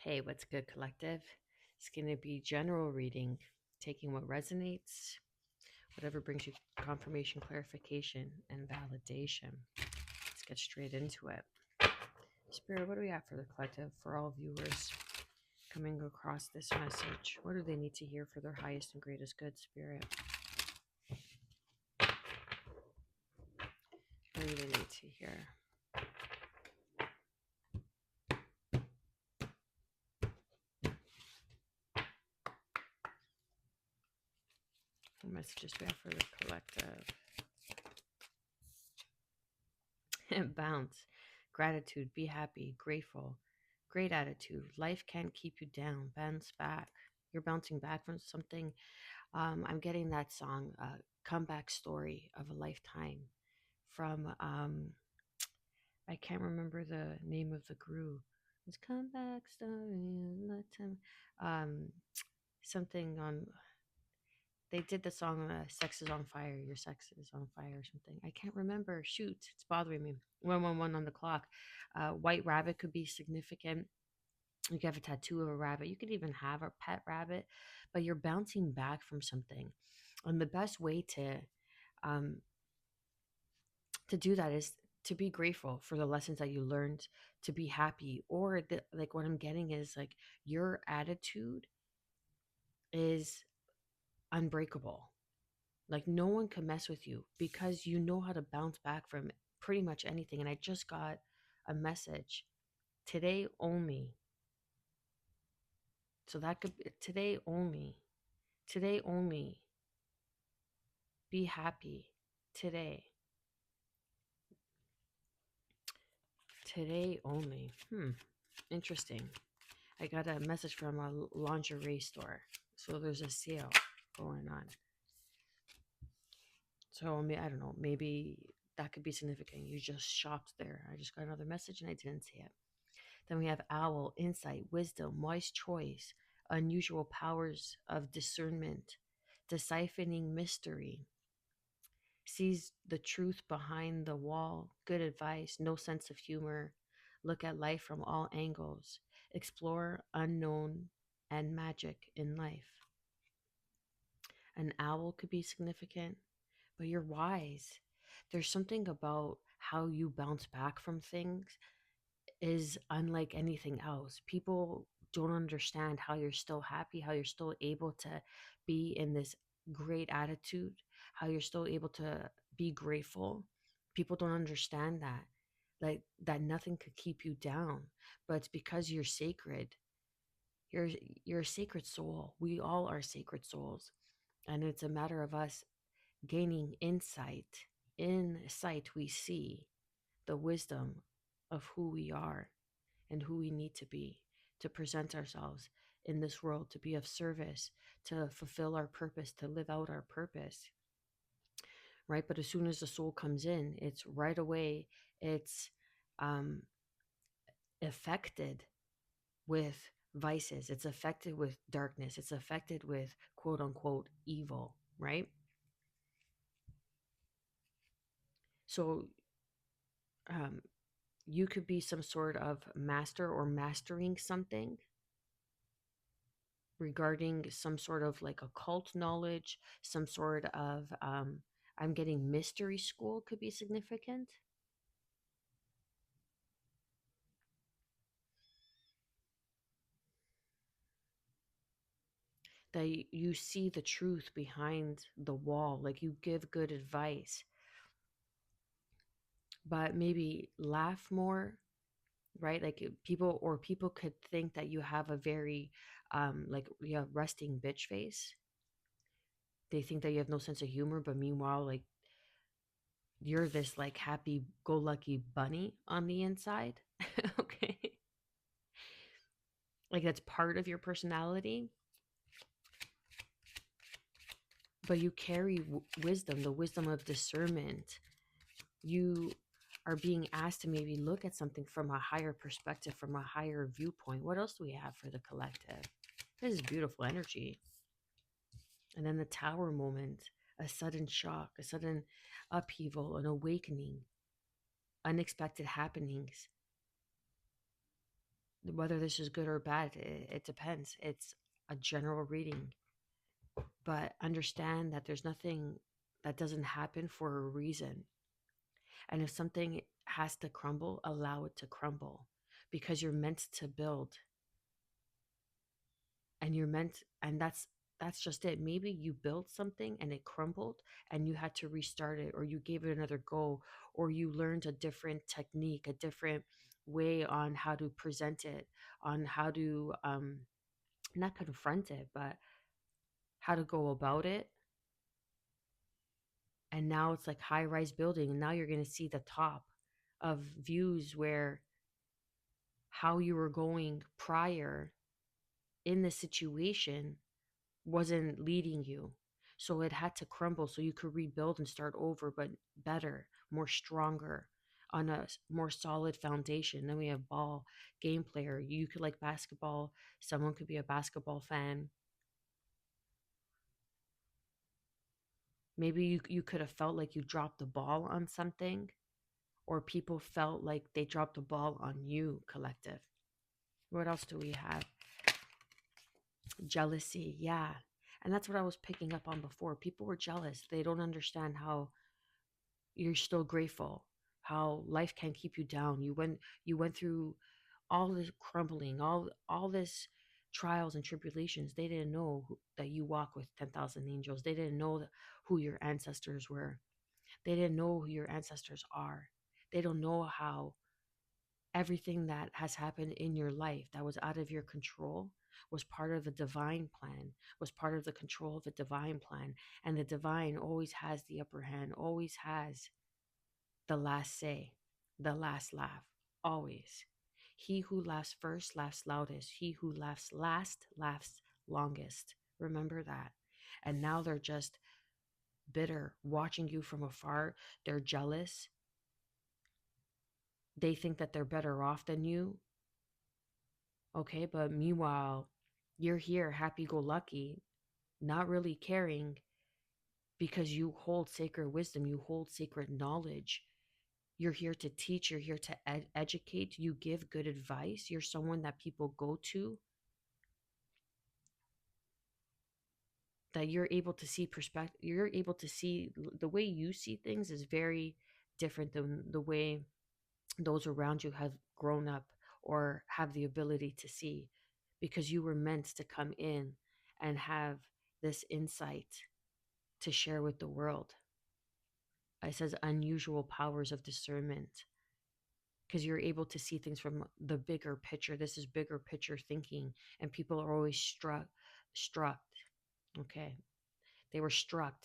Hey, what's good, collective? It's going to be general reading, taking what resonates, whatever brings you confirmation, clarification, and validation. Let's get straight into it. Spirit, what do we have for the collective, for all viewers coming across this message? What do they need to hear for their highest and greatest good, Spirit? What do they need to hear? What messages do we have for the collective? Bounce, gratitude, be happy, grateful, great attitude. Life can't keep you down. Bounce back. You're bouncing back from something. I'm getting that song, Comeback Story of a Lifetime, from, I can't remember the name of the group. It's Comeback Story of a Lifetime. Um, something on, they did the song Sex is on Fire, Your Sex is on Fire or something. I can't remember. Shoot, it's bothering me. 111 on the clock. White rabbit could be significant. You could have a tattoo of a rabbit. You could even have a pet rabbit, but you're bouncing back from something. And the best way um, to do that is to be grateful for the lessons that you learned, to be happy, or like what I'm getting is like your attitude is unbreakable. Like no one can mess with you because you know how to bounce back from pretty much anything. And I just got a message today only. So that could be today only, be happy today, today only. Interesting. I got a message from a lingerie store. So there's a sale going on. So I don't know, maybe that could be significant. You just shopped there. I just got another message and I didn't see it. Then we have owl, insight, wisdom, wise choice, unusual powers of discernment, deciphering mystery, sees the truth behind the wall, good advice, no sense of humor, look at life from all angles, explore unknown and magic in life. An owl could be significant, but you're wise. There's something about how you bounce back from things is unlike anything else. People don't understand how you're still happy, how you're still able to be in this great attitude, how you're still able to be grateful. People don't understand that. Like that nothing could keep you down, but it's because you're sacred. You're you're a sacred soul. We all are sacred souls. And it's a matter of us gaining insight. In sight we see the wisdom of who we are and who we need to be to present ourselves in this world, to be of service, to fulfill our purpose, to live out our purpose, right? But as soon as the soul comes in, it's right away, it's um, affected with vices, it's affected with darkness, it's affected with quote unquote evil, right? So um, you could be some sort of master or mastering something regarding some sort of like occult knowledge, some sort of I'm getting mystery school could be significant. That you see the truth behind the wall, like you give good advice, but maybe laugh more, right? Like people could think that you have a very like you have resting bitch face. They think that you have no sense of humor, but meanwhile, like you're this like happy go lucky bunny on the inside. Okay. Like that's part of your personality, but you carry wisdom, the wisdom of discernment. You are being asked to maybe look at something from a higher perspective, from a higher viewpoint. What else do we have for the collective? This is beautiful energy. And then the tower moment, a sudden shock, a sudden upheaval, an awakening, unexpected happenings Whether this is good or bad, it depends. It's a general reading, but understand that there's nothing that doesn't happen for a reason. And if something has to crumble, allow it to crumble, because you're meant to build, and you're meant, and that's just it. Maybe you built something and it crumbled and you had to restart it, or you gave it another go, or you learned a different technique, a different way on how to present it, on how to not confront it, but how to go about it. And now it's like high rise building, and now you're going to see the top of views where how you were going prior in the situation wasn't leading you. So it had to crumble so you could rebuild and start over, but better, more stronger, on a more solid foundation. Then we have ball, game player. You could like basketball. Someone could be a basketball fan. Maybe you could have felt like you dropped the ball on something, or people felt like they dropped the ball on you, collective. What else do we have? Jealousy, yeah. And that's what I was picking up on before. People were jealous. They don't understand how you're still grateful, how life can keep you down. You went through all this crumbling, all this trials and tribulations. They didn't know that you walk with 10,000 angels. They didn't know who your ancestors were. They didn't know who your ancestors are. They don't know how everything that has happened in your life that was out of your control was part of a divine plan, was part of the control of a divine plan. And the divine always has the upper hand, always has the last say, the last laugh, always. He who laughs first laughs loudest. He who laughs last laughs longest. Remember that. And now they're just bitter, watching you from afar. They're jealous. They think that they're better off than you. Okay, but meanwhile, you're here, happy go lucky, not really caring, because you hold sacred wisdom, you hold sacred knowledge. You're here to teach, you're here to educate, you give good advice. You're someone that people go to, that you're able to see perspective. You're able to see the way you see things is very different than the way those around you have grown up or have the ability to see, because you were meant to come in and have this insight to share with the world. It says unusual powers of discernment, because you're able to see things from the bigger picture. This is bigger picture thinking, and people are always struck. Okay, they were struck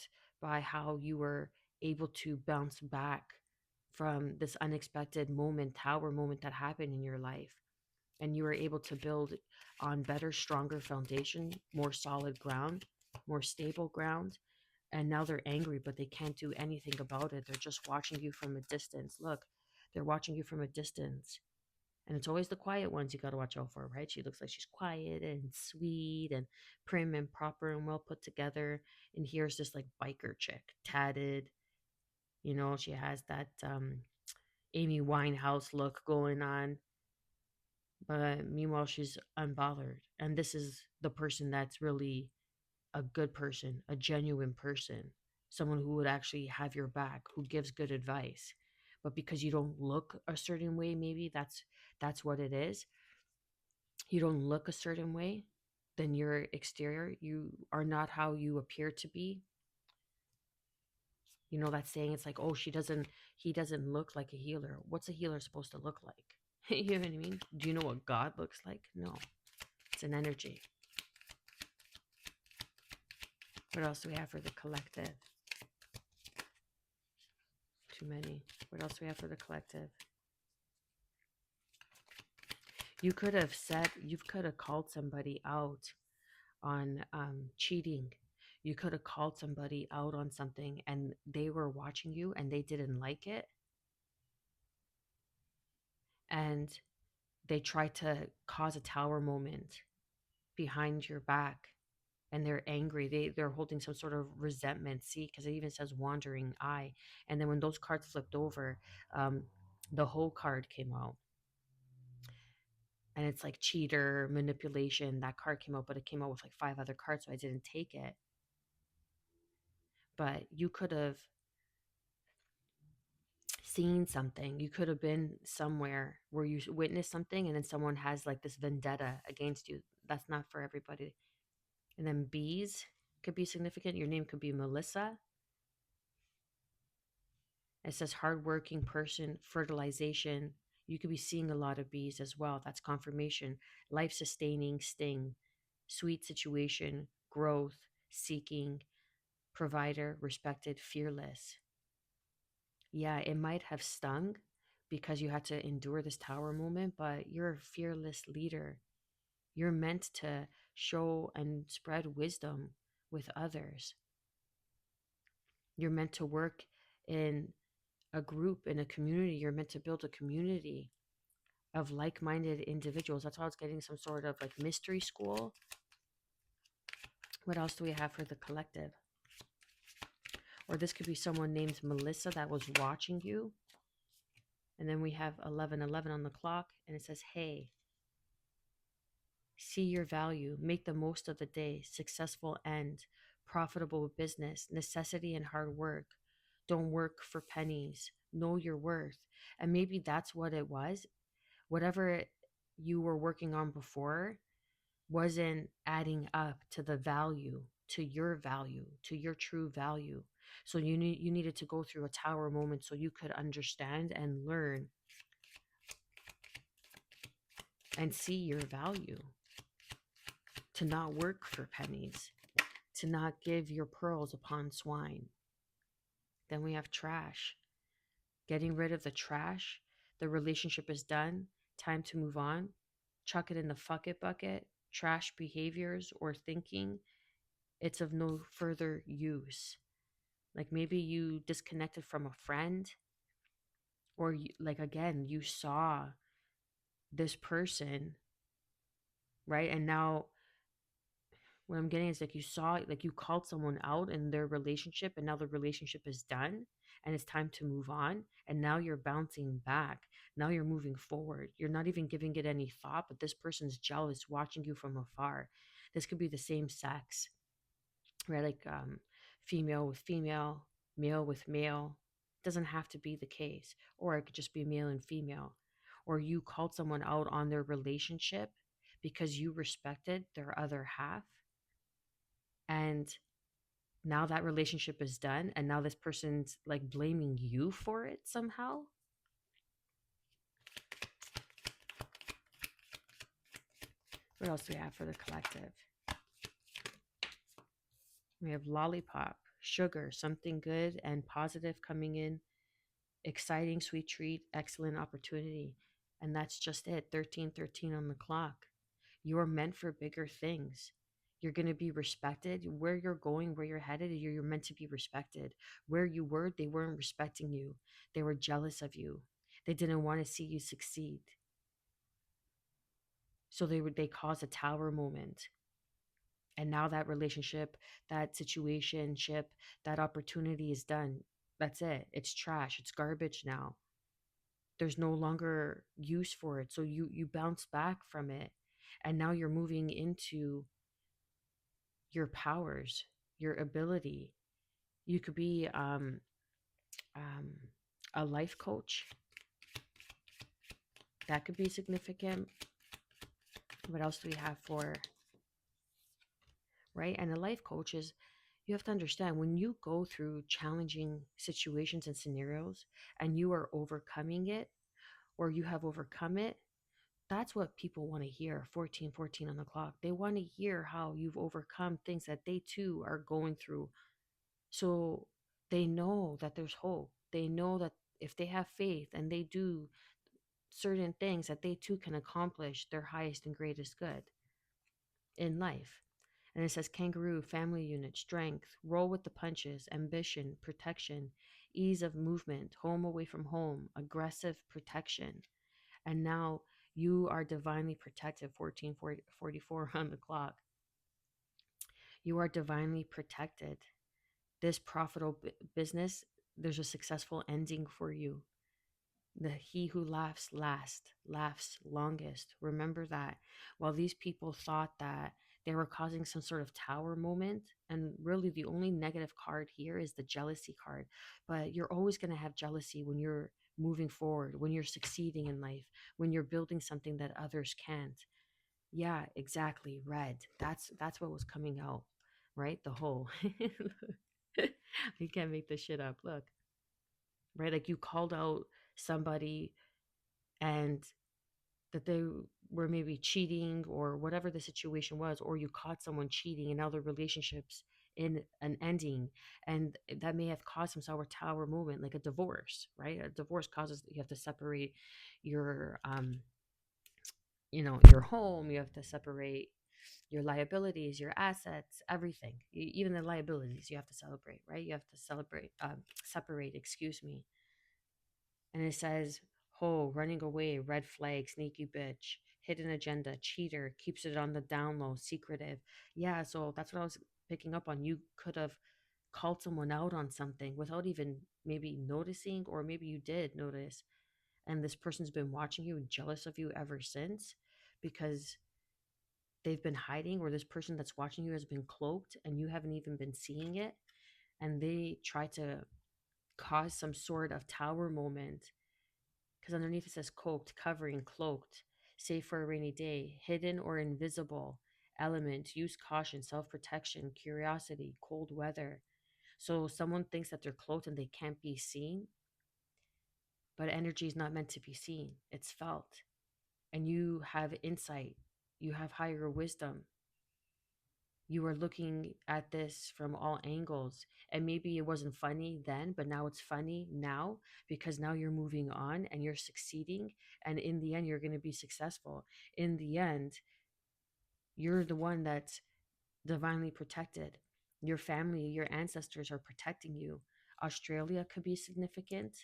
by how you were able to bounce back from this unexpected moment, tower moment that happened in your life, and you were able to build on better, stronger foundation, more solid ground, more stable ground. And now they're angry, but they can't do anything about it. They're just watching you from a distance. Look, they're watching you from a distance. And it's always the quiet ones you got to watch out for, right? She looks like she's quiet and sweet and prim and proper and well put together. And here's this like biker chick, tatted. She has that Amy Winehouse look going on. But meanwhile, she's unbothered. And this is the person that's really a good person, a genuine person, someone who would actually have your back, who gives good advice. But because you don't look a certain way, maybe that's what it is. You don't look a certain way, then your exterior, you are not how you appear to be. That saying, it's like, oh, he doesn't look like a healer. What's a healer supposed to look like? You know what I mean? Do you know what God looks like? No, it's an energy. What else do we have for the collective? Too many. What else do we have for the collective? You could have called somebody out on cheating. You could have called somebody out on something and they were watching you and they didn't like it. And they tried to cause a tower moment behind your back, and they're angry. They're holding some sort of resentment. See, because it even says wandering eye. And then when those cards flipped over, the whole card came out. And it's like cheater, manipulation. That card came out, but it came out with like five other cards, so I didn't take it. But you could have seen something. You could have been somewhere where you witnessed something and then someone has like this vendetta against you. That's not for everybody. And then bees could be significant. Your name could be Melissa. It says hardworking person, fertilization. You could be seeing a lot of bees as well. That's confirmation. Life sustaining sting, sweet situation, growth, seeking, provider, respected, fearless. Yeah, it might have stung because you had to endure this tower moment, but you're a fearless leader. You're meant to show and spread wisdom with others. You're meant to work in a group, in a community. You're meant to build a community of like-minded individuals. That's why I was getting some sort of like mystery school. What else do we have for the collective? Or this could be someone named Melissa that was watching you. And then we have 11:11 on the clock, and it says, hey, see your value, make the most of the day, successful end, profitable business, necessity and hard work. Don't work for pennies, know your worth. And maybe that's what it was. Whatever you were working on before wasn't adding up to the value, to your true value. So you needed to go through a tower moment so you could understand and learn and see your value, to not work for pennies, to not give your pearls upon swine. Then we have trash. Getting rid of the trash. The relationship is done. Time to move on. Chuck it in the fuck it bucket. Trash behaviors or thinking. It's of no further use. Like maybe you disconnected from a friend, or you, like again, you saw this person, right? And now what I'm getting is like you saw, like you called someone out in their relationship and now the relationship is done and it's time to move on. And now you're bouncing back. Now you're moving forward. You're not even giving it any thought, but this person's jealous, watching you from afar. This could be the same sex, right? Like female with female, male with male. Doesn't have to be the case. Or it could just be male and female. Or you called someone out on their relationship because you respected their other half, and now that relationship is done and now this person's like blaming you for it somehow. What else do we have for the collective? We have lollipop, sugar, something good and positive coming in, exciting, sweet treat, excellent opportunity. And that's just it. 13:13 on the clock. You're meant for bigger things. You're going to be respected. Where you're going, where you're headed, you're meant to be respected. Where you were, they weren't respecting you. They were jealous of you. They didn't want to see you succeed. So they cause a tower moment. And now that relationship, that situationship, that opportunity is done. That's it. It's trash. It's garbage now. There's no longer use for it. So you bounce back from it. And now you're moving into your powers, your ability. You could be um, a life coach. That could be significant. What else do we have for, right? And a life coach is, you have to understand when you go through challenging situations and scenarios and you are overcoming it, or you have overcome it, that's what people want to hear. 14:14 on the clock. They want to hear how you've overcome things that they too are going through. So they know that there's hope. They know that if they have faith and they do certain things, that they too can accomplish their highest and greatest good in life. And it says kangaroo, family unit, strength, roll with the punches, ambition, protection, ease of movement, home away from home, aggressive protection. And now you are divinely protected. 14:44 on the clock. You are divinely protected. This profitable business, there's a successful ending for you. The he who laughs last laughs longest. Remember that. While these people thought that they were causing some sort of tower moment, and really the only negative card here is the jealousy card. But you're always going to have jealousy when you're moving forward, when you're succeeding in life, when you're building something that others can't. Yeah, exactly. Red. That's what was coming out, right? The whole. You can't make this shit up. Look, right? Like you called out somebody and that they were maybe cheating or whatever the situation was, or you caught someone cheating and now their relationships in an ending, and that may have caused some sort of tower moment, like a divorce, right? A divorce causes you have to separate your your home, you have to separate your liabilities, your assets, everything. Even the liabilities you have to celebrate, right? You have to separate, excuse me. And it says, "Ho, running away, red flag, sneaky bitch, hidden agenda, cheater, keeps it on the down low, secretive." Yeah, so that's what I was picking up on. You could have called someone out on something without even maybe noticing, or maybe you did notice, and this person's been watching you and jealous of you ever since because they've been hiding, or this person that's watching you has been cloaked and you haven't even been seeing it, and they try to cause some sort of tower moment because underneath it says cloaked, covering, cloaked, safe for a rainy day, hidden or invisible element, use caution, self protection, curiosity, cold weather. So someone thinks that they're cloaked and they can't be seen, but energy is not meant to be seen, it's felt. And you have insight, you have higher wisdom. You are looking at this from all angles, and maybe it wasn't funny then, but now it's funny now because now you're moving on and you're succeeding, and in the end you're going to be successful. In the end, you're the one that's divinely protected. Your family, your ancestors are protecting you. Australia could be significant.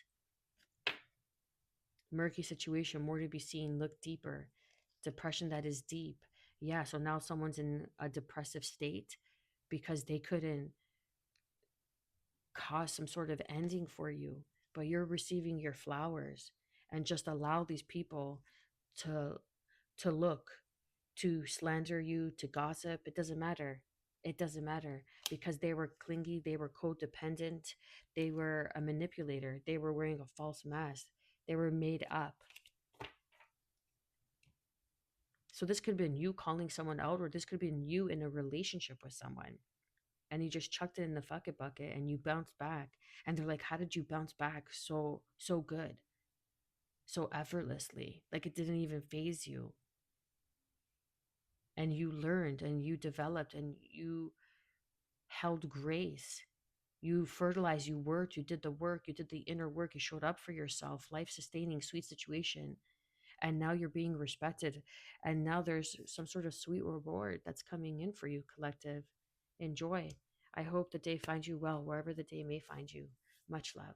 Murky situation, more to be seen, look deeper. Depression that is deep. Yeah, so now someone's in a depressive state because they couldn't cause some sort of ending for you, but you're receiving your flowers. And just allow these people to look, to slander you, to gossip. It doesn't matter. It doesn't matter because they were clingy, they were codependent, they were a manipulator, they were wearing a false mask, they were made up. So this could have been you calling someone out, or this could have been you in a relationship with someone, and you just chucked it in the fuck it bucket and you bounced back. And they're like, how did you bounce back so good, so effortlessly, like it didn't even phase you? And you learned and you developed and you held grace, you fertilized, you worked, you did the work, you did the inner work, you showed up for yourself, life sustaining, sweet situation. And now you're being respected, and now there's some sort of sweet reward that's coming in for you, collective. Enjoy. I hope the day finds you well, wherever the day may find you. Much love.